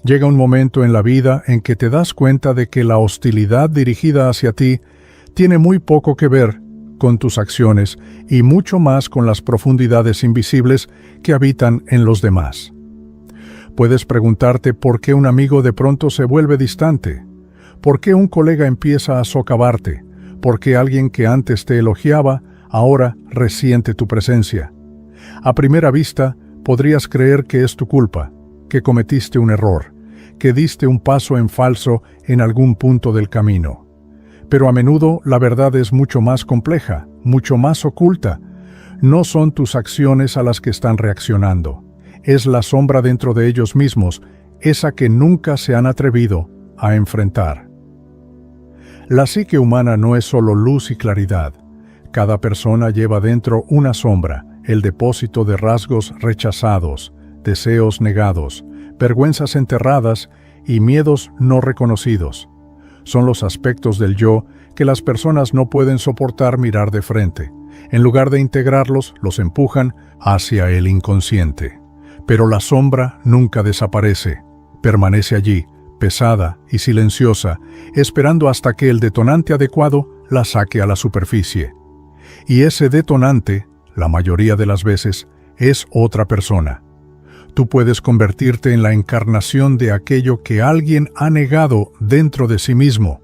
Llega un momento en la vida en que te das cuenta de que la hostilidad dirigida hacia ti tiene muy poco que ver con tus acciones y mucho más con las profundidades invisibles que habitan en los demás. Puedes preguntarte por qué un amigo de pronto se vuelve distante, por qué un colega empieza a socavarte, por qué alguien que antes te elogiaba ahora resiente tu presencia. A primera vista, podrías creer que es tu culpa, que cometiste un error, que diste un paso en falso en algún punto del camino. Pero a menudo la verdad es mucho más compleja, mucho más oculta. No son tus acciones a las que están reaccionando. Es la sombra dentro de ellos mismos, esa que nunca se han atrevido a enfrentar. La psique humana no es solo luz y claridad. Cada persona lleva dentro una sombra, el depósito de rasgos rechazados, deseos negados, vergüenzas enterradas y miedos no reconocidos. Son los aspectos del yo que las personas no pueden soportar mirar de frente. En lugar de integrarlos, los empujan hacia el inconsciente. Pero la sombra nunca desaparece. Permanece allí, pesada y silenciosa, esperando hasta que el detonante adecuado la saque a la superficie. Y ese detonante, la mayoría de las veces, es otra persona. Tú puedes convertirte en la encarnación de aquello que alguien ha negado dentro de sí mismo.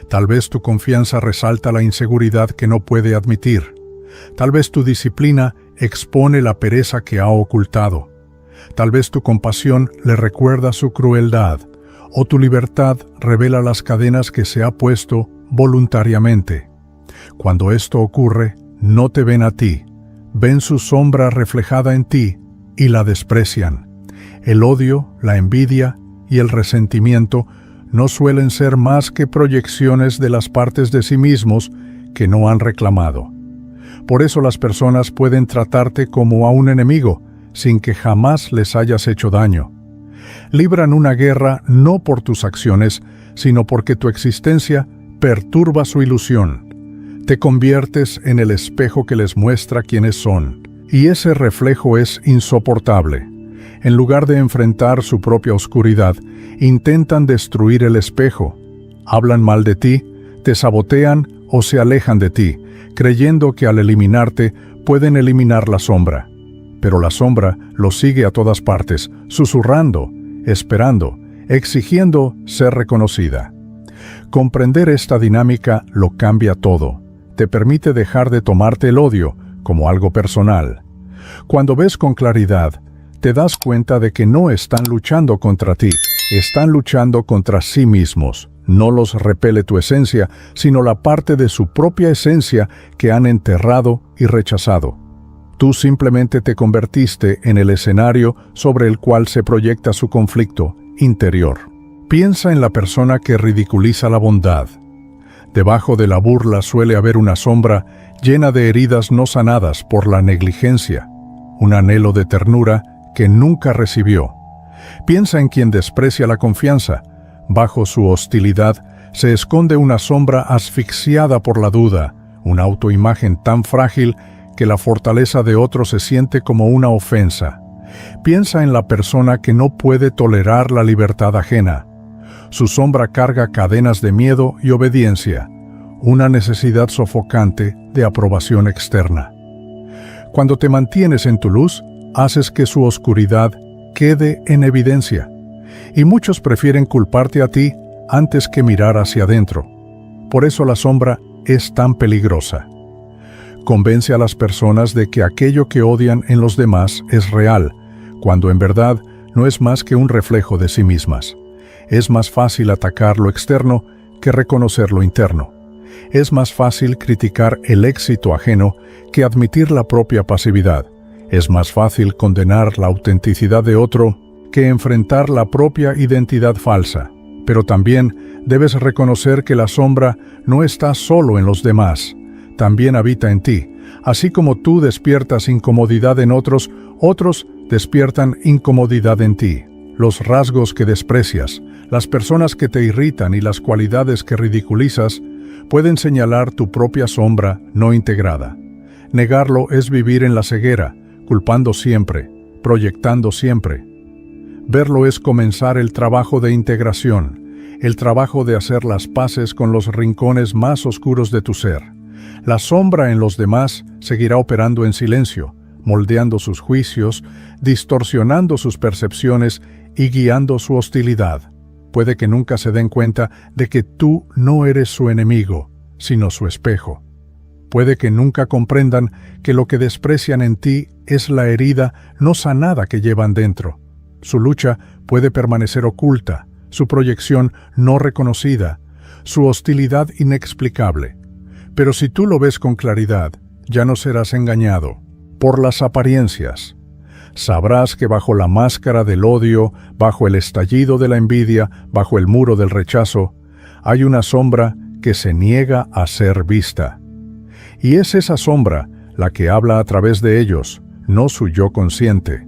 Tal vez tu confianza resalta la inseguridad que no puede admitir. Tal vez tu disciplina expone la pereza que ha ocultado. Tal vez tu compasión le recuerda su crueldad, o tu libertad revela las cadenas que se ha puesto voluntariamente. Cuando esto ocurre, no te ven a ti, ven su sombra reflejada en ti y la desprecian. El odio, la envidia y el resentimiento no suelen ser más que proyecciones de las partes de sí mismos que no han reclamado. Por eso las personas pueden tratarte como a un enemigo, sin que jamás les hayas hecho daño. Libran una guerra no por tus acciones, sino porque tu existencia perturba su ilusión. Te conviertes en el espejo que les muestra quiénes son, y ese reflejo es insoportable. En lugar de enfrentar su propia oscuridad, intentan destruir el espejo. Hablan mal de ti, te sabotean o se alejan de ti, creyendo que al eliminarte pueden eliminar la sombra. Pero la sombra los sigue a todas partes, susurrando, esperando, exigiendo ser reconocida. Comprender esta dinámica lo cambia todo. Te permite dejar de tomarte el odio como algo personal. Cuando ves con claridad, te das cuenta de que no están luchando contra ti, están luchando contra sí mismos. No los repele tu esencia, sino la parte de su propia esencia que han enterrado y rechazado. Tú simplemente te convertiste en el escenario sobre el cual se proyecta su conflicto interior. Piensa en la persona que ridiculiza la bondad. Debajo de la burla suele haber una sombra llena de heridas no sanadas por la negligencia, un anhelo de ternura que nunca recibió. Piensa en quien desprecia la confianza. Bajo su hostilidad se esconde una sombra asfixiada por la duda, una autoimagen tan frágil que la fortaleza de otro se siente como una ofensa. Piensa en la persona que no puede tolerar la libertad ajena. Su sombra carga cadenas de miedo y obediencia, una necesidad sofocante de aprobación externa. Cuando te mantienes en tu luz, haces que su oscuridad quede en evidencia, y muchos prefieren culparte a ti antes que mirar hacia adentro. Por eso la sombra es tan peligrosa. Convence a las personas de que aquello que odian en los demás es real, cuando en verdad no es más que un reflejo de sí mismas. Es más fácil atacar lo externo que reconocer lo interno. Es más fácil criticar el éxito ajeno que admitir la propia pasividad. Es más fácil condenar la autenticidad de otro que enfrentar la propia identidad falsa. Pero también debes reconocer que la sombra no está solo en los demás, también habita en ti. Así como tú despiertas incomodidad en otros, otros despiertan incomodidad en ti. Los rasgos que desprecias, las personas que te irritan y las cualidades que ridiculizas pueden señalar tu propia sombra no integrada. Negarlo es vivir en la ceguera, culpando siempre, proyectando siempre. Verlo es comenzar el trabajo de integración, el trabajo de hacer las paces con los rincones más oscuros de tu ser. La sombra en los demás seguirá operando en silencio, moldeando sus juicios, distorsionando sus percepciones y guiando su hostilidad. Puede que nunca se den cuenta de que tú no eres su enemigo, sino su espejo. Puede que nunca comprendan que lo que desprecian en ti es la herida no sanada que llevan dentro. Su lucha puede permanecer oculta, su proyección no reconocida, su hostilidad inexplicable. Pero si tú lo ves con claridad, ya no serás engañado por las apariencias. Sabrás que bajo la máscara del odio, bajo el estallido de la envidia, bajo el muro del rechazo, hay una sombra que se niega a ser vista. Y es esa sombra la que habla a través de ellos, no su yo consciente.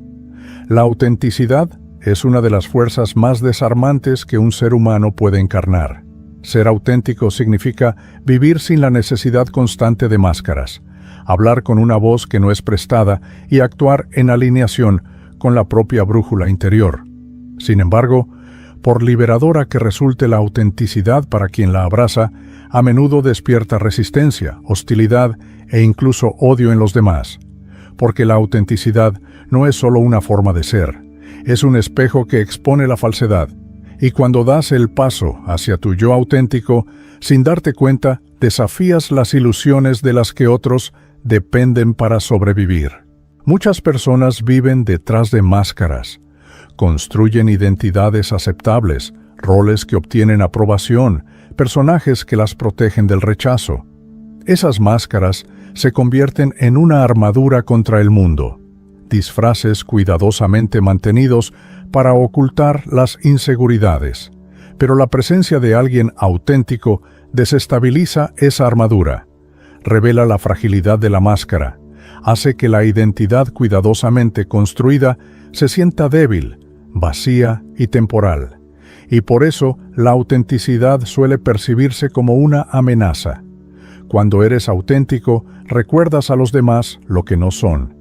La autenticidad es una de las fuerzas más desarmantes que un ser humano puede encarnar. Ser auténtico significa vivir sin la necesidad constante de máscaras, hablar con una voz que no es prestada y actuar en alineación con la propia brújula interior. Sin embargo, por liberadora que resulte la autenticidad para quien la abraza, a menudo despierta resistencia, hostilidad e incluso odio en los demás. Porque la autenticidad no es solo una forma de ser, es un espejo que expone la falsedad. Y cuando das el paso hacia tu yo auténtico, sin darte cuenta, desafías las ilusiones de las que otros dependen para sobrevivir. Muchas personas viven detrás de máscaras, construyen identidades aceptables, roles que obtienen aprobación, personajes que las protegen del rechazo. Esas máscaras se convierten en una armadura contra el mundo, disfraces cuidadosamente mantenidos para ocultar las inseguridades. Pero la presencia de alguien auténtico desestabiliza esa armadura, revela la fragilidad de la máscara, hace que la identidad cuidadosamente construida se sienta débil, vacía y temporal. Y por eso la autenticidad suele percibirse como una amenaza. Cuando eres auténtico, recuerdas a los demás lo que no son.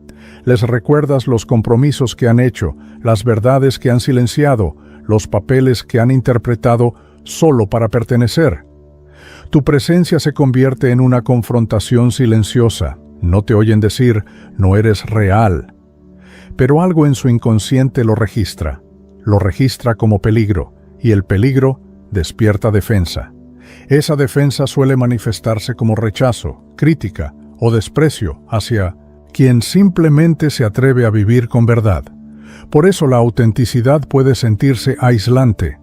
Les recuerdas los compromisos que han hecho, las verdades que han silenciado, los papeles que han interpretado solo para pertenecer. Tu presencia se convierte en una confrontación silenciosa. No te oyen decir, no eres real. Pero algo en su inconsciente lo registra como peligro, y el peligro despierta defensa. Esa defensa suele manifestarse como rechazo, crítica o desprecio hacia quien simplemente se atreve a vivir con verdad. Por eso la autenticidad puede sentirse aislante.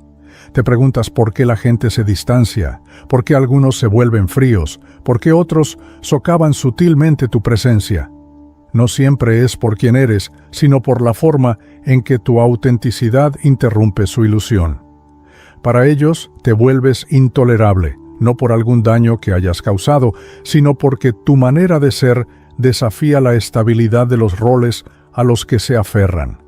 Te preguntas por qué la gente se distancia, por qué algunos se vuelven fríos, por qué otros socavan sutilmente tu presencia. No siempre es por quien eres, sino por la forma en que tu autenticidad interrumpe su ilusión. Para ellos te vuelves intolerable, no por algún daño que hayas causado, sino porque tu manera de ser desafía la estabilidad de los roles a los que se aferran.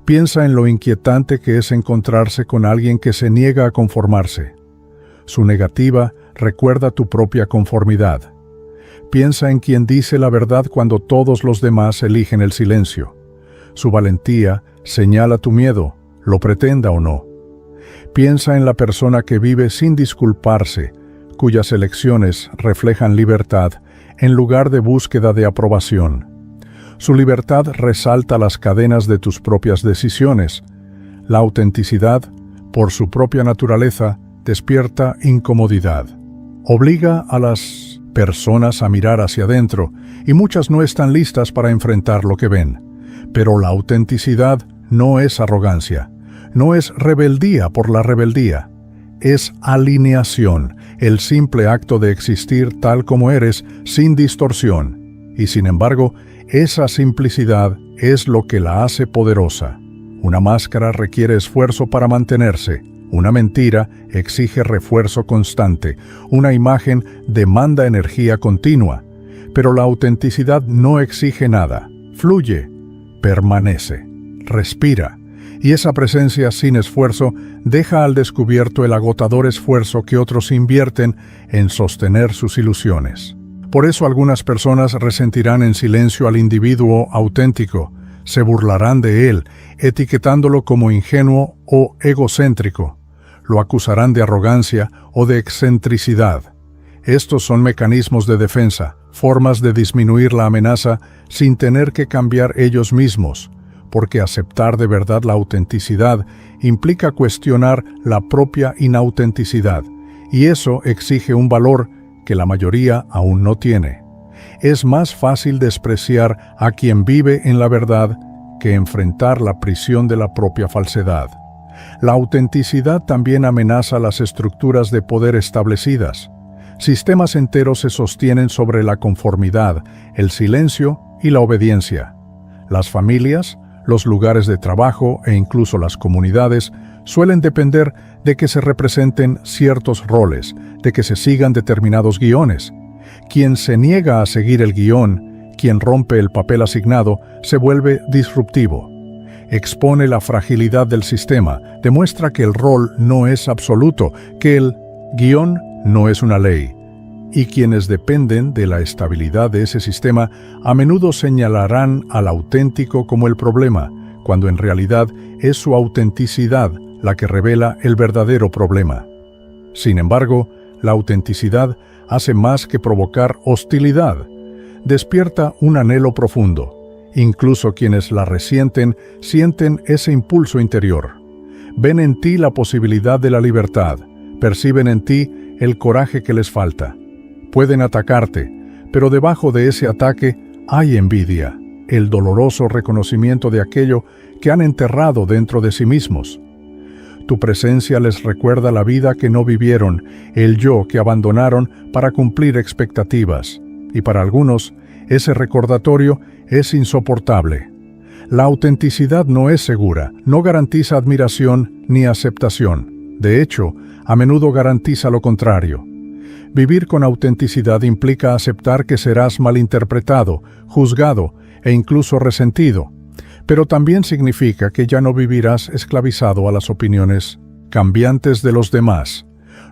Piensa en lo inquietante que es encontrarse con alguien que se niega a conformarse. Su negativa recuerda tu propia conformidad. Piensa en quien dice la verdad cuando todos los demás eligen el silencio. Su valentía señala tu miedo, lo pretenda o no. Piensa en la persona que vive sin disculparse, cuyas elecciones reflejan libertad en lugar de búsqueda de aprobación. Su libertad resalta las cadenas de tus propias decisiones. La autenticidad, por su propia naturaleza, despierta incomodidad. Obliga a las personas a mirar hacia adentro, y muchas no están listas para enfrentar lo que ven. Pero la autenticidad no es arrogancia, no es rebeldía por la rebeldía. Es alineación, el simple acto de existir tal como eres, sin distorsión. Y sin embargo, esa simplicidad es lo que la hace poderosa. Una máscara requiere esfuerzo para mantenerse. Una mentira exige refuerzo constante. Una imagen demanda energía continua. Pero la autenticidad no exige nada. Fluye, permanece, respira. Y esa presencia sin esfuerzo deja al descubierto el agotador esfuerzo que otros invierten en sostener sus ilusiones. Por eso algunas personas resentirán en silencio al individuo auténtico, Se burlarán de él, etiquetándolo como ingenuo o egocéntrico. Lo acusarán de arrogancia o de excentricidad. Estos son mecanismos de defensa, formas de disminuir la amenaza sin tener que cambiar ellos mismos, porque aceptar de verdad la autenticidad implica cuestionar la propia inautenticidad, y eso exige un valor que la mayoría aún no tiene. Es más fácil despreciar a quien vive en la verdad que enfrentar la prisión de la propia falsedad. La autenticidad también amenaza las estructuras de poder establecidas. Sistemas enteros se sostienen sobre la conformidad, el silencio y la obediencia. Las familias, los lugares de trabajo e incluso las comunidades suelen depender de que se representen ciertos roles, de que se sigan determinados guiones. Quien se niega a seguir el guión, quien rompe el papel asignado, se vuelve disruptivo. Expone la fragilidad del sistema, demuestra que el rol no es absoluto, que el guión no es una ley. Y quienes dependen de la estabilidad de ese sistema a menudo señalarán al auténtico como el problema, cuando en realidad es su autenticidad la que revela el verdadero problema. Sin embargo, la autenticidad hace más que provocar hostilidad. Despierta un anhelo profundo. Incluso quienes la resienten sienten ese impulso interior. Ven en ti la posibilidad de la libertad, perciben en ti el coraje que les falta. Pueden atacarte, pero debajo de ese ataque hay envidia, el doloroso reconocimiento de aquello que han enterrado dentro de sí mismos. Tu presencia les recuerda la vida que no vivieron, el yo que abandonaron para cumplir expectativas, y para algunos, ese recordatorio es insoportable. La autenticidad no es segura, no garantiza admiración ni aceptación. De hecho, a menudo garantiza lo contrario. Vivir con autenticidad implica aceptar que serás malinterpretado, juzgado e incluso resentido, pero también significa que ya no vivirás esclavizado a las opiniones cambiantes de los demás.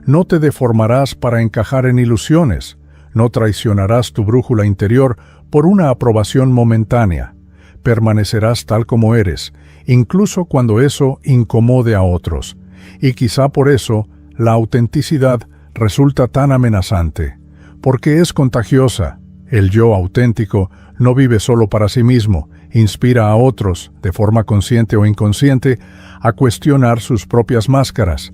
No te deformarás para encajar en ilusiones, no traicionarás tu brújula interior por una aprobación momentánea. Permanecerás tal como eres, incluso cuando eso incomode a otros, y quizá por eso la autenticidad resulta tan amenazante, porque es contagiosa. El yo auténtico no vive solo para sí mismo, inspira a otros, de forma consciente o inconsciente, a cuestionar sus propias máscaras.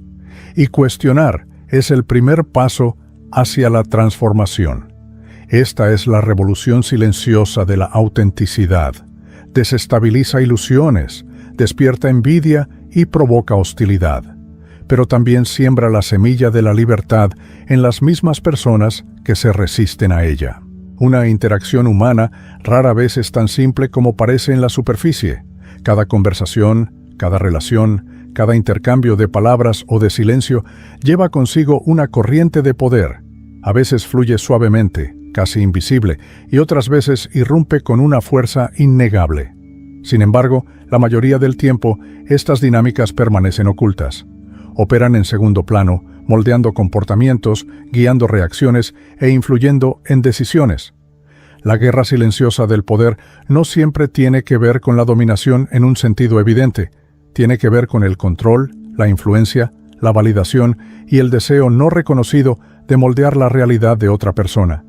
Y cuestionar es el primer paso hacia la transformación. Esta es la revolución silenciosa de la autenticidad. Desestabiliza ilusiones, despierta envidia y provoca hostilidad. Pero también siembra la semilla de la libertad en las mismas personas que se resisten a ella. Una interacción humana rara vez es tan simple como parece en la superficie. Cada conversación, cada relación, cada intercambio de palabras o de silencio lleva consigo una corriente de poder. A veces fluye suavemente, casi invisible, y otras veces irrumpe con una fuerza innegable. Sin embargo, la mayoría del tiempo, estas dinámicas permanecen ocultas. Operan en segundo plano, moldeando comportamientos, guiando reacciones e influyendo en decisiones. La guerra silenciosa del poder no siempre tiene que ver con la dominación en un sentido evidente. Tiene que ver con el control, la influencia, la validación y el deseo no reconocido de moldear la realidad de otra persona.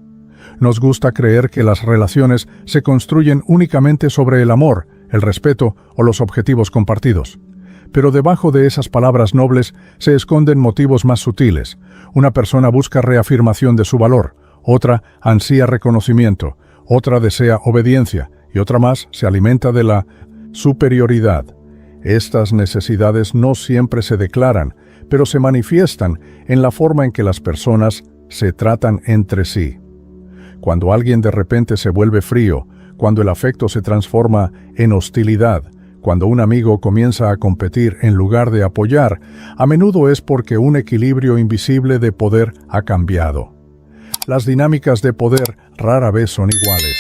Nos gusta creer que las relaciones se construyen únicamente sobre el amor, el respeto o los objetivos compartidos. Pero debajo de esas palabras nobles se esconden motivos más sutiles. Una persona busca reafirmación de su valor, otra ansía reconocimiento, otra desea obediencia y otra más se alimenta de la superioridad. Estas necesidades no siempre se declaran, pero se manifiestan en la forma en que las personas se tratan entre sí. Cuando alguien de repente se vuelve frío, cuando el afecto se transforma en hostilidad, cuando un amigo comienza a competir en lugar de apoyar, a menudo es porque un equilibrio invisible de poder ha cambiado. Las dinámicas de poder rara vez son iguales.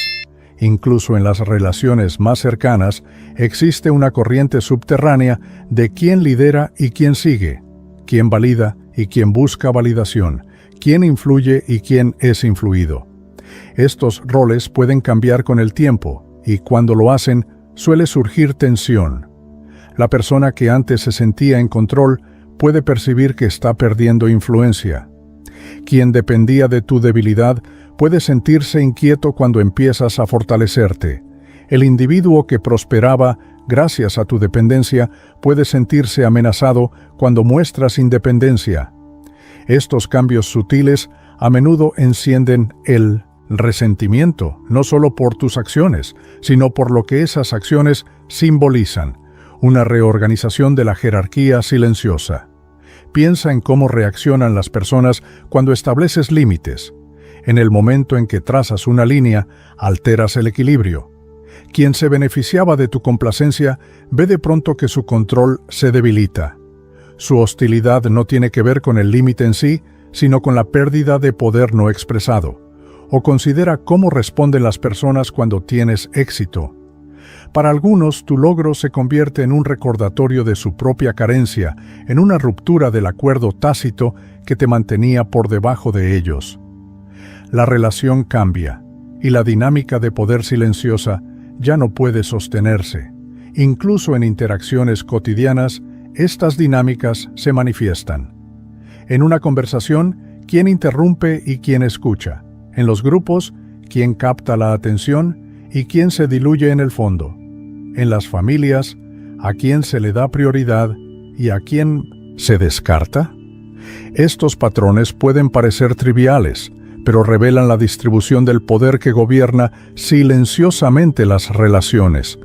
Incluso en las relaciones más cercanas existe una corriente subterránea de quién lidera y quién sigue, quién valida y quién busca validación, quién influye y quién es influido. Estos roles pueden cambiar con el tiempo y cuando lo hacen, suele surgir tensión. La persona que antes se sentía en control puede percibir que está perdiendo influencia. Quien dependía de tu debilidad puede sentirse inquieto cuando empiezas a fortalecerte. El individuo que prosperaba gracias a tu dependencia puede sentirse amenazado cuando muestras independencia. Estos cambios sutiles a menudo encienden el resentimiento, no solo por tus acciones, sino por lo que esas acciones simbolizan, una reorganización de la jerarquía silenciosa. Piensa en cómo reaccionan las personas cuando estableces límites. En el momento en que trazas una línea, alteras el equilibrio. Quien se beneficiaba de tu complacencia ve de pronto que su control se debilita. Su hostilidad no tiene que ver con el límite en sí, sino con la pérdida de poder no expresado. O considera cómo responden las personas cuando tienes éxito. Para algunos, tu logro se convierte en un recordatorio de su propia carencia, en una ruptura del acuerdo tácito que te mantenía por debajo de ellos. La relación cambia, y la dinámica de poder silenciosa ya no puede sostenerse. Incluso en interacciones cotidianas, estas dinámicas se manifiestan. En una conversación, ¿quién interrumpe y quién escucha? En los grupos, ¿quién capta la atención y quién se diluye en el fondo? En las familias, ¿a quién se le da prioridad y a quién se descarta? Estos patrones pueden parecer triviales, pero revelan la distribución del poder que gobierna silenciosamente las relaciones.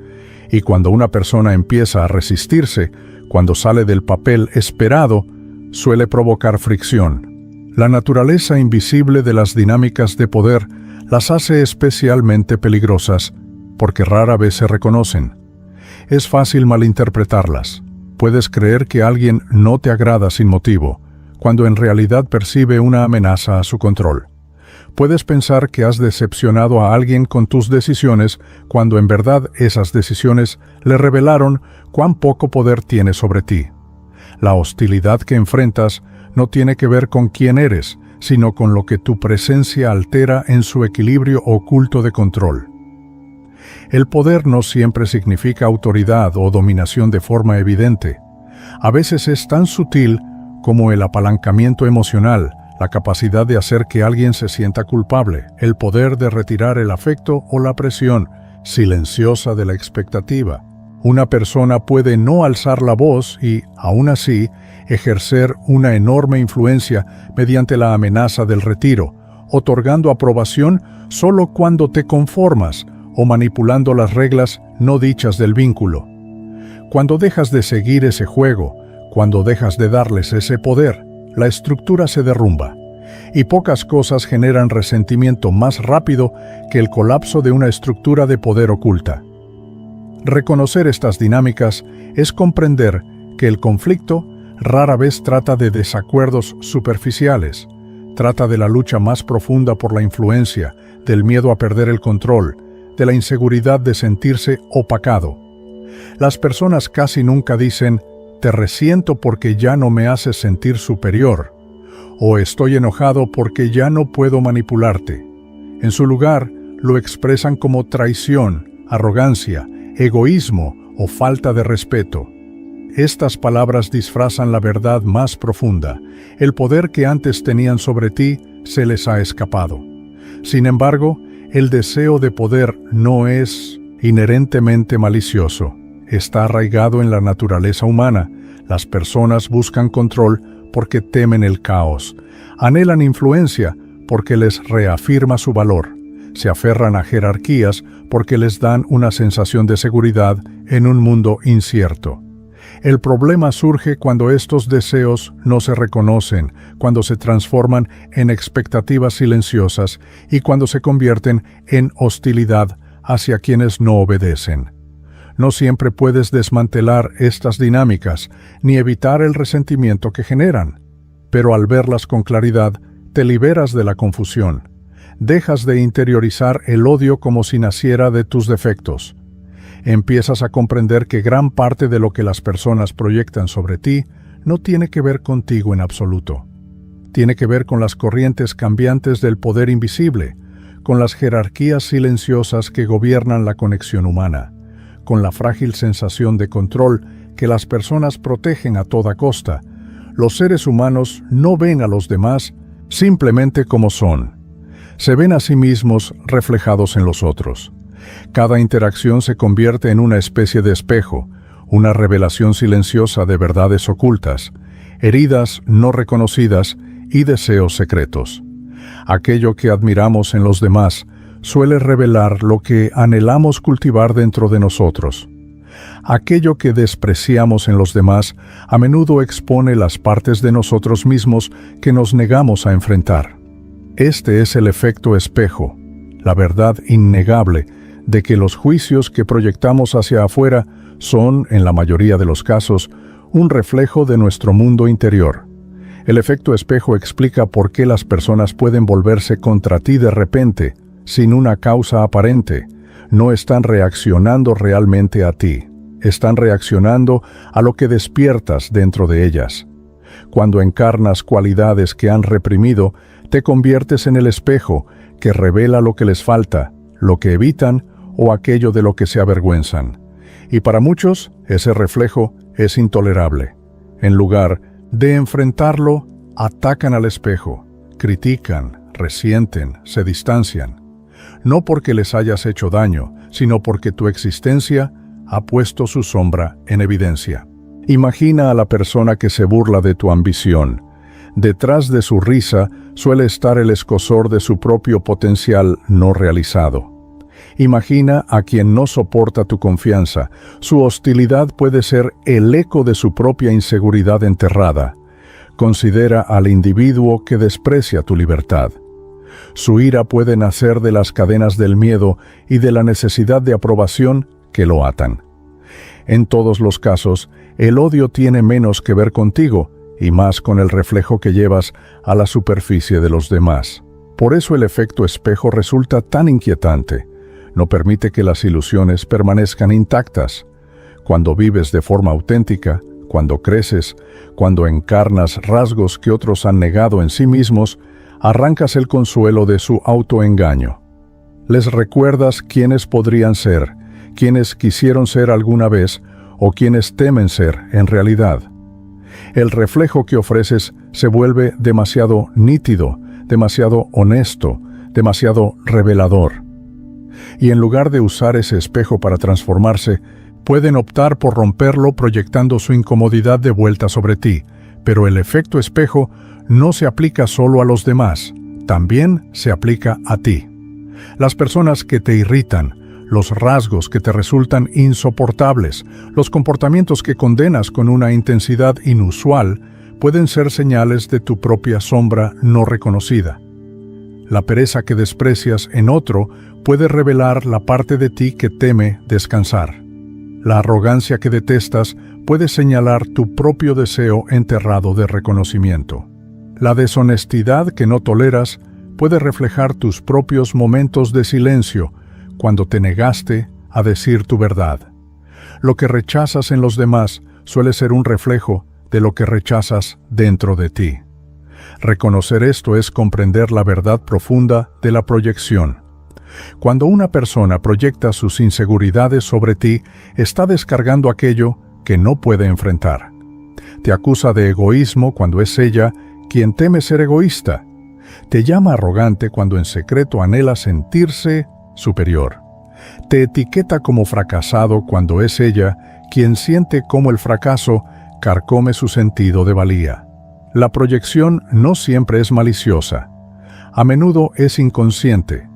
Y cuando una persona empieza a resistirse, cuando sale del papel esperado, suele provocar fricción. La naturaleza invisible de las dinámicas de poder las hace especialmente peligrosas, porque rara vez se reconocen. Es fácil malinterpretarlas. Puedes creer que alguien no te agrada sin motivo, cuando en realidad percibe una amenaza a su control. Puedes pensar que has decepcionado a alguien con tus decisiones, cuando en verdad esas decisiones le revelaron cuán poco poder tiene sobre ti. La hostilidad que enfrentas no tiene que ver con quién eres, sino con lo que tu presencia altera en su equilibrio oculto de control. El poder no siempre significa autoridad o dominación de forma evidente. A veces es tan sutil como el apalancamiento emocional, la capacidad de hacer que alguien se sienta culpable, el poder de retirar el afecto o la presión silenciosa de la expectativa. Una persona puede no alzar la voz y, aún así, ejercer una enorme influencia mediante la amenaza del retiro, otorgando aprobación solo cuando te conformas o manipulando las reglas no dichas del vínculo. Cuando dejas de seguir ese juego, cuando dejas de darles ese poder, la estructura se derrumba, y pocas cosas generan resentimiento más rápido que el colapso de una estructura de poder oculta. Reconocer estas dinámicas es comprender que el conflicto rara vez trata de desacuerdos superficiales, trata de la lucha más profunda por la influencia, del miedo a perder el control, de la inseguridad de sentirse opacado. Las personas casi nunca dicen, te resiento porque ya no me haces sentir superior, o estoy enojado porque ya no puedo manipularte. En su lugar, lo expresan como traición, arrogancia, egoísmo o falta de respeto. Estas palabras disfrazan la verdad más profunda. El poder que antes tenían sobre ti se les ha escapado. Sin embargo, el deseo de poder no es inherentemente malicioso. Está arraigado en la naturaleza humana. Las personas buscan control porque temen el caos. Anhelan influencia porque les reafirma su valor. Se aferran a jerarquías porque les dan una sensación de seguridad en un mundo incierto. El problema surge cuando estos deseos no se reconocen, cuando se transforman en expectativas silenciosas y cuando se convierten en hostilidad hacia quienes no obedecen. No siempre puedes desmantelar estas dinámicas ni evitar el resentimiento que generan, pero al verlas con claridad, te liberas de la confusión. Dejas de interiorizar el odio como si naciera de tus defectos. Empiezas a comprender que gran parte de lo que las personas proyectan sobre ti no tiene que ver contigo en absoluto. Tiene que ver con las corrientes cambiantes del poder invisible, con las jerarquías silenciosas que gobiernan la conexión humana, con la frágil sensación de control que las personas protegen a toda costa, los seres humanos no ven a los demás simplemente como son. Se ven a sí mismos reflejados en los otros. Cada interacción se convierte en una especie de espejo, una revelación silenciosa de verdades ocultas, heridas no reconocidas y deseos secretos. Aquello que admiramos en los demás suele revelar lo que anhelamos cultivar dentro de nosotros. Aquello que despreciamos en los demás a menudo expone las partes de nosotros mismos que nos negamos a enfrentar. Este es el efecto espejo, la verdad innegable de que los juicios que proyectamos hacia afuera son, en la mayoría de los casos, un reflejo de nuestro mundo interior. El efecto espejo explica por qué las personas pueden volverse contra ti de repente, sin una causa aparente. No están reaccionando realmente a ti, están reaccionando a lo que despiertas dentro de ellas. Cuando encarnas cualidades que han reprimido, te conviertes en el espejo que revela lo que les falta, lo que evitan o aquello de lo que se avergüenzan. Y para muchos, ese reflejo es intolerable. En lugar de enfrentarlo, atacan al espejo, critican, resienten, se distancian. No porque les hayas hecho daño, sino porque tu existencia ha puesto su sombra en evidencia. Imagina a la persona que se burla de tu ambición. Detrás de su risa suele estar el escozor de su propio potencial no realizado. Imagina a quien no soporta tu confianza. Su hostilidad puede ser el eco de su propia inseguridad enterrada. Considera al individuo que desprecia tu libertad. Su ira puede nacer de las cadenas del miedo y de la necesidad de aprobación que lo atan. En todos los casos, el odio tiene menos que ver contigo y más con el reflejo que llevas a la superficie de los demás. Por eso el efecto espejo resulta tan inquietante. No permite que las ilusiones permanezcan intactas. Cuando vives de forma auténtica, cuando creces, cuando encarnas rasgos que otros han negado en sí mismos, arrancas el consuelo de su autoengaño. Les recuerdas quiénes podrían ser, quiénes quisieron ser alguna vez o quienes temen ser en realidad. El reflejo que ofreces se vuelve demasiado nítido, demasiado honesto, demasiado revelador. Y en lugar de usar ese espejo para transformarse, pueden optar por romperlo proyectando su incomodidad de vuelta sobre ti. Pero el efecto espejo no se aplica solo a los demás, también se aplica a ti. Las personas que te irritan, los rasgos que te resultan insoportables, los comportamientos que condenas con una intensidad inusual, pueden ser señales de tu propia sombra no reconocida. La pereza que desprecias en otro puede revelar la parte de ti que teme descansar. La arrogancia que detestas puede señalar tu propio deseo enterrado de reconocimiento. La deshonestidad que no toleras puede reflejar tus propios momentos de silencio cuando te negaste a decir tu verdad. Lo que rechazas en los demás suele ser un reflejo de lo que rechazas dentro de ti. Reconocer esto es comprender la verdad profunda de la proyección. Cuando una persona proyecta sus inseguridades sobre ti, está descargando aquello que no puede enfrentar. Te acusa de egoísmo cuando es ella quien teme ser egoísta. Te llama arrogante cuando en secreto anhela sentirse superior. Te etiqueta como fracasado cuando es ella quien siente cómo el fracaso carcome su sentido de valía. La proyección no siempre es maliciosa. A menudo es inconsciente,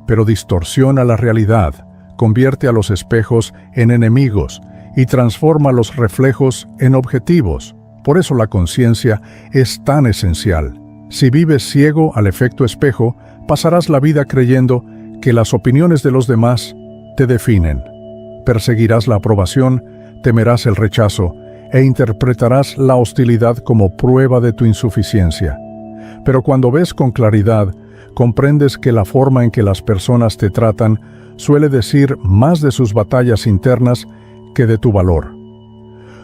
pero distorsiona la realidad, convierte a los espejos en enemigos y transforma los reflejos en objetivos. Por eso la conciencia es tan esencial. Si vives ciego al efecto espejo, pasarás la vida creyendo que las opiniones de los demás te definen. Perseguirás la aprobación, temerás el rechazo e interpretarás la hostilidad como prueba de tu insuficiencia. Pero cuando ves con claridad, comprendes que la forma en que las personas te tratan suele decir más de sus batallas internas que de tu valor.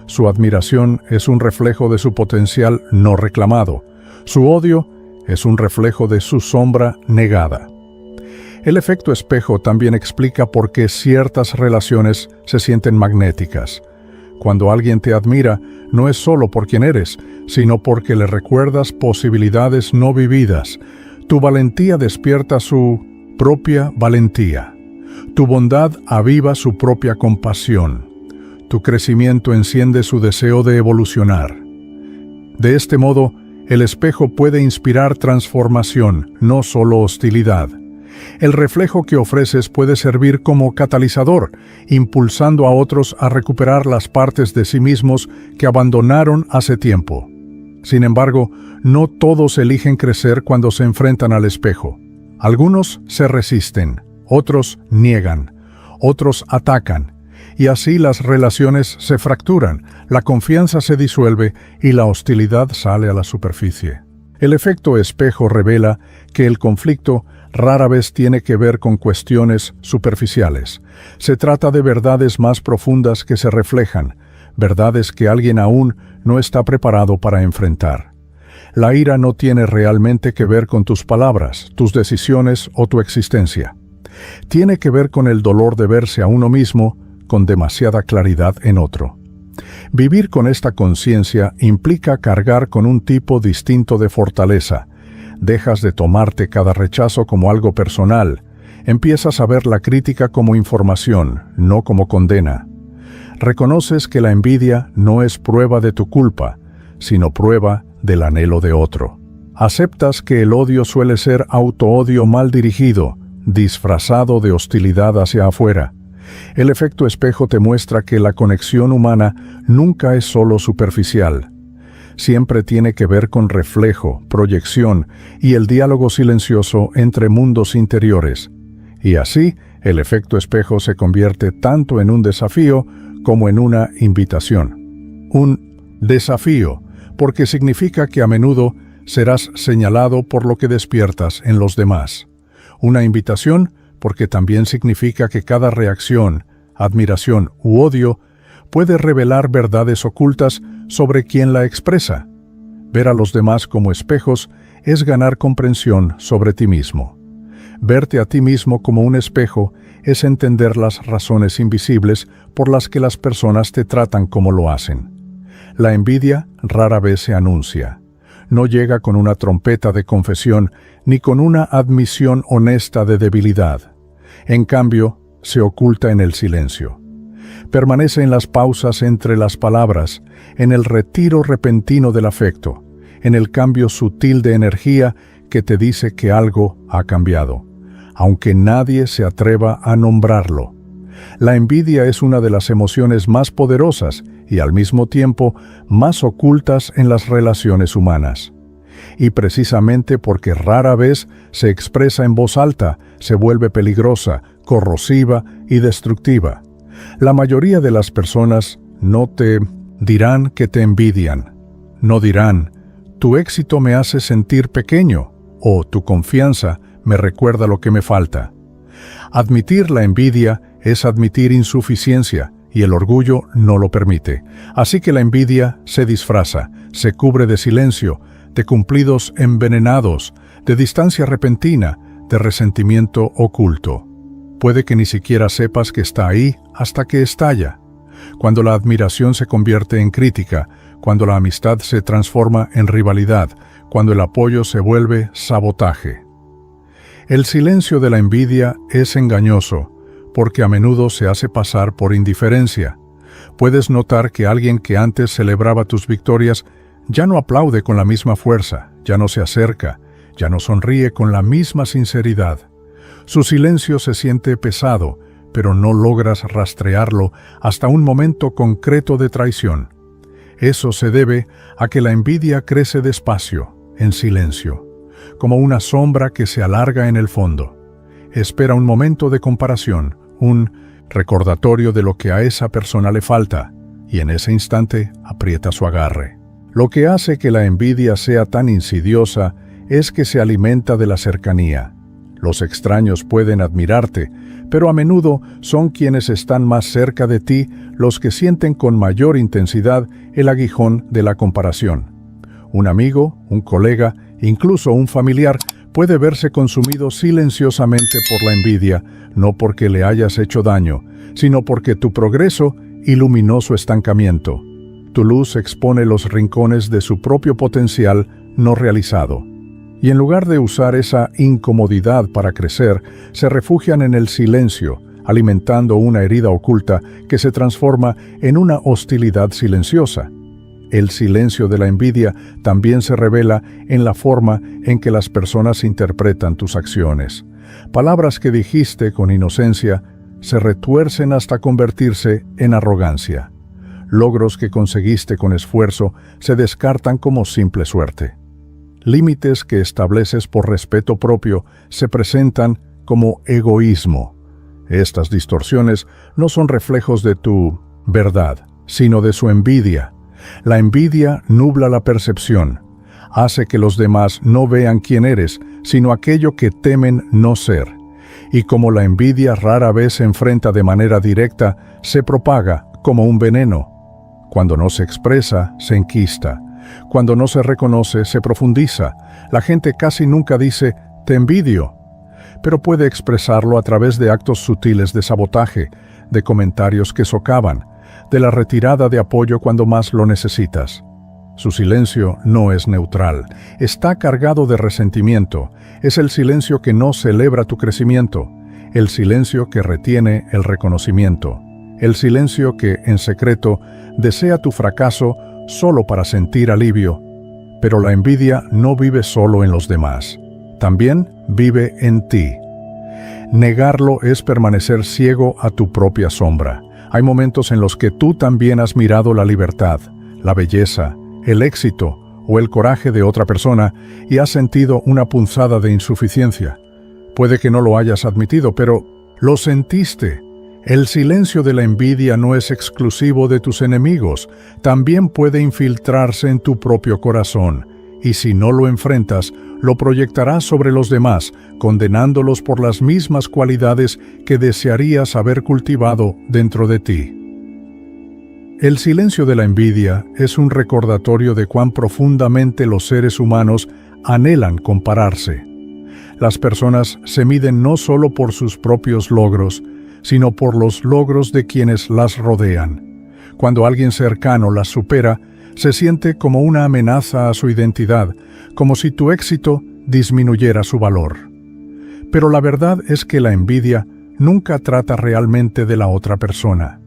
Su admiración es un reflejo de su potencial no reclamado. Su odio es un reflejo de su sombra negada. El efecto espejo también explica por qué ciertas relaciones se sienten magnéticas. Cuando alguien te admira, no es solo por quien eres, sino porque le recuerdas posibilidades no vividas. Tu valentía despierta su propia valentía. Tu bondad aviva su propia compasión. Tu crecimiento enciende su deseo de evolucionar. De este modo, el espejo puede inspirar transformación, no solo hostilidad. El reflejo que ofreces puede servir como catalizador, impulsando a otros a recuperar las partes de sí mismos que abandonaron hace tiempo. Sin embargo, no todos eligen crecer cuando se enfrentan al espejo. Algunos se resisten, otros niegan, otros atacan, y así las relaciones se fracturan, la confianza se disuelve y la hostilidad sale a la superficie. El efecto espejo revela que el conflicto rara vez tiene que ver con cuestiones superficiales. Se trata de verdades más profundas que se reflejan, verdades que alguien aún no está preparado para enfrentar. La ira no tiene realmente que ver con tus palabras, tus decisiones o tu existencia. Tiene que ver con el dolor de verse a uno mismo con demasiada claridad en otro. Vivir con esta conciencia implica cargar con un tipo distinto de fortaleza. Dejas de tomarte cada rechazo como algo personal. Empiezas a ver la crítica como información, no como condena. Reconoces que la envidia no es prueba de tu culpa, sino prueba del anhelo de otro. Aceptas que el odio suele ser autoodio mal dirigido, disfrazado de hostilidad hacia afuera. El efecto espejo te muestra que la conexión humana nunca es solo superficial. Siempre tiene que ver con reflejo, proyección y el diálogo silencioso entre mundos interiores. Y así, el efecto espejo se convierte tanto en un desafío como en una invitación. Un desafío, porque significa que a menudo serás señalado por lo que despiertas en los demás. Una invitación, porque también significa que cada reacción, admiración u odio puede revelar verdades ocultas sobre quien la expresa. Ver a los demás como espejos es ganar comprensión sobre ti mismo. Verte a ti mismo como un espejo es entender las razones invisibles por las que las personas te tratan como lo hacen. La envidia rara vez se anuncia. No llega con una trompeta de confesión ni con una admisión honesta de debilidad. En cambio, se oculta en el silencio. Permanece en las pausas entre las palabras, en el retiro repentino del afecto, en el cambio sutil de energía que te dice que algo ha cambiado, aunque nadie se atreva a nombrarlo. La envidia es una de las emociones más poderosas y al mismo tiempo más ocultas en las relaciones humanas. Y precisamente porque rara vez se expresa en voz alta, se vuelve peligrosa, corrosiva y destructiva. La mayoría de las personas no te dirán que te envidian. No dirán, tu éxito me hace sentir pequeño, o tu confianza me recuerda lo que me falta. Admitir la envidia es admitir insuficiencia, y el orgullo no lo permite. Así que la envidia se disfraza, se cubre de silencio, de cumplidos envenenados, de distancia repentina, de resentimiento oculto. Puede que ni siquiera sepas que está ahí hasta que estalla. Cuando la admiración se convierte en crítica, cuando la amistad se transforma en rivalidad, cuando el apoyo se vuelve sabotaje. El silencio de la envidia es engañoso, porque a menudo se hace pasar por indiferencia. Puedes notar que alguien que antes celebraba tus victorias ya no aplaude con la misma fuerza, ya no se acerca, ya no sonríe con la misma sinceridad. Su silencio se siente pesado, pero no logras rastrearlo hasta un momento concreto de traición. Eso se debe a que la envidia crece despacio, en silencio, como una sombra que se alarga en el fondo. Espera un momento de comparación, un recordatorio de lo que a esa persona le falta, y en ese instante aprieta su agarre. Lo que hace que la envidia sea tan insidiosa es que se alimenta de la cercanía. Los extraños pueden admirarte, pero a menudo son quienes están más cerca de ti los que sienten con mayor intensidad el aguijón de la comparación. Un amigo, un colega, incluso un familiar puede verse consumido silenciosamente por la envidia, no porque le hayas hecho daño, sino porque tu progreso iluminó su estancamiento. Tu luz expone los rincones de su propio potencial no realizado. Y en lugar de usar esa incomodidad para crecer, se refugian en el silencio, alimentando una herida oculta que se transforma en una hostilidad silenciosa. El silencio de la envidia también se revela en la forma en que las personas interpretan tus acciones. Palabras que dijiste con inocencia se retuercen hasta convertirse en arrogancia. Logros que conseguiste con esfuerzo se descartan como simple suerte. Límites que estableces por respeto propio se presentan como egoísmo. Estas distorsiones no son reflejos de tu verdad, sino de su envidia. La envidia nubla la percepción, hace que los demás no vean quién eres, sino aquello que temen no ser. Y como la envidia rara vez se enfrenta de manera directa, se propaga como un veneno. Cuando no se expresa, se enquista. Cuando no se reconoce, se profundiza. La gente casi nunca dice, «te envidio», pero puede expresarlo a través de actos sutiles de sabotaje, de comentarios que socavan, de la retirada de apoyo cuando más lo necesitas. Su silencio no es neutral, está cargado de resentimiento. Es el silencio que no celebra tu crecimiento, el silencio que retiene el reconocimiento, el silencio que, en secreto, desea tu fracaso solo para sentir alivio. Pero la envidia no vive solo en los demás, también vive en ti. Negarlo es permanecer ciego a tu propia sombra. Hay momentos en los que tú también has mirado la libertad, la belleza, el éxito o el coraje de otra persona y has sentido una punzada de insuficiencia. Puede que no lo hayas admitido, pero lo sentiste. El silencio de la envidia no es exclusivo de tus enemigos, también puede infiltrarse en tu propio corazón, y si no lo enfrentas, lo proyectarás sobre los demás, condenándolos por las mismas cualidades que desearías haber cultivado dentro de ti. El silencio de la envidia es un recordatorio de cuán profundamente los seres humanos anhelan compararse. Las personas se miden no solo por sus propios logros, sino por los logros de quienes las rodean. Cuando alguien cercano las supera, se siente como una amenaza a su identidad, como si tu éxito disminuyera su valor. Pero la verdad es que la envidia nunca trata realmente de la otra persona.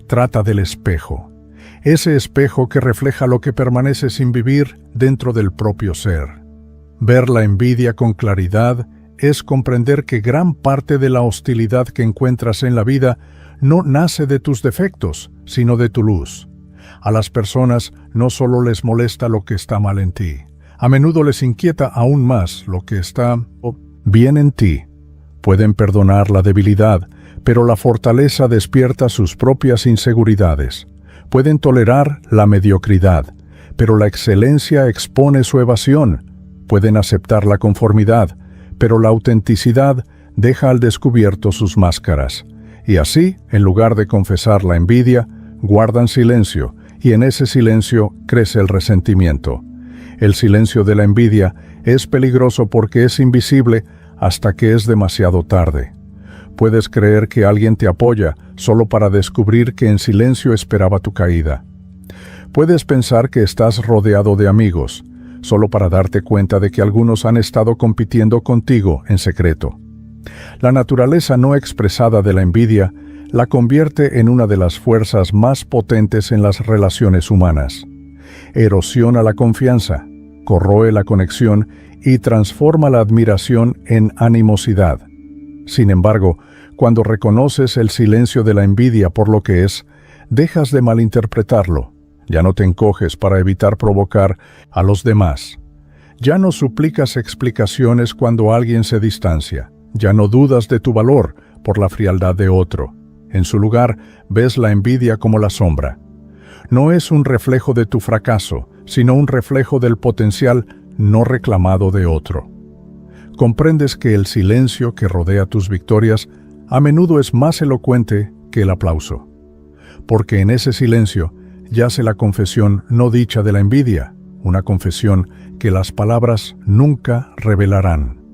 Trata del espejo, ese espejo que refleja lo que permanece sin vivir dentro del propio ser. Ver la envidia con claridad es comprender que gran parte de la hostilidad que encuentras en la vida no nace de tus defectos, sino de tu luz. A las personas no solo les molesta lo que está mal en ti, a menudo les inquieta aún más lo que está bien en ti. Pueden perdonar la debilidad, pero la fortaleza despierta sus propias inseguridades. Pueden tolerar la mediocridad, pero la excelencia expone su evasión. Pueden aceptar la conformidad, pero la autenticidad deja al descubierto sus máscaras. Y así, en lugar de confesar la envidia, guardan silencio, y en ese silencio crece el resentimiento. El silencio de la envidia es peligroso porque es invisible hasta que es demasiado tarde. Puedes creer que alguien te apoya solo para descubrir que en silencio esperaba tu caída. Puedes pensar que estás rodeado de amigos, solo para darte cuenta de que algunos han estado compitiendo contigo en secreto. La naturaleza no expresada de la envidia la convierte en una de las fuerzas más potentes en las relaciones humanas. Erosiona la confianza, corroe la conexión y transforma la admiración en animosidad. Sin embargo, cuando reconoces el silencio de la envidia por lo que es, dejas de malinterpretarlo. Ya no te encoges para evitar provocar a los demás. Ya no suplicas explicaciones cuando alguien se distancia. Ya no dudas de tu valor por la frialdad de otro. En su lugar, ves la envidia como la sombra. No es un reflejo de tu fracaso, sino un reflejo del potencial no reclamado de otro. Comprendes que el silencio que rodea tus victorias a menudo es más elocuente que el aplauso. Porque en ese silencio yace la confesión no dicha de la envidia, una confesión que las palabras nunca revelarán.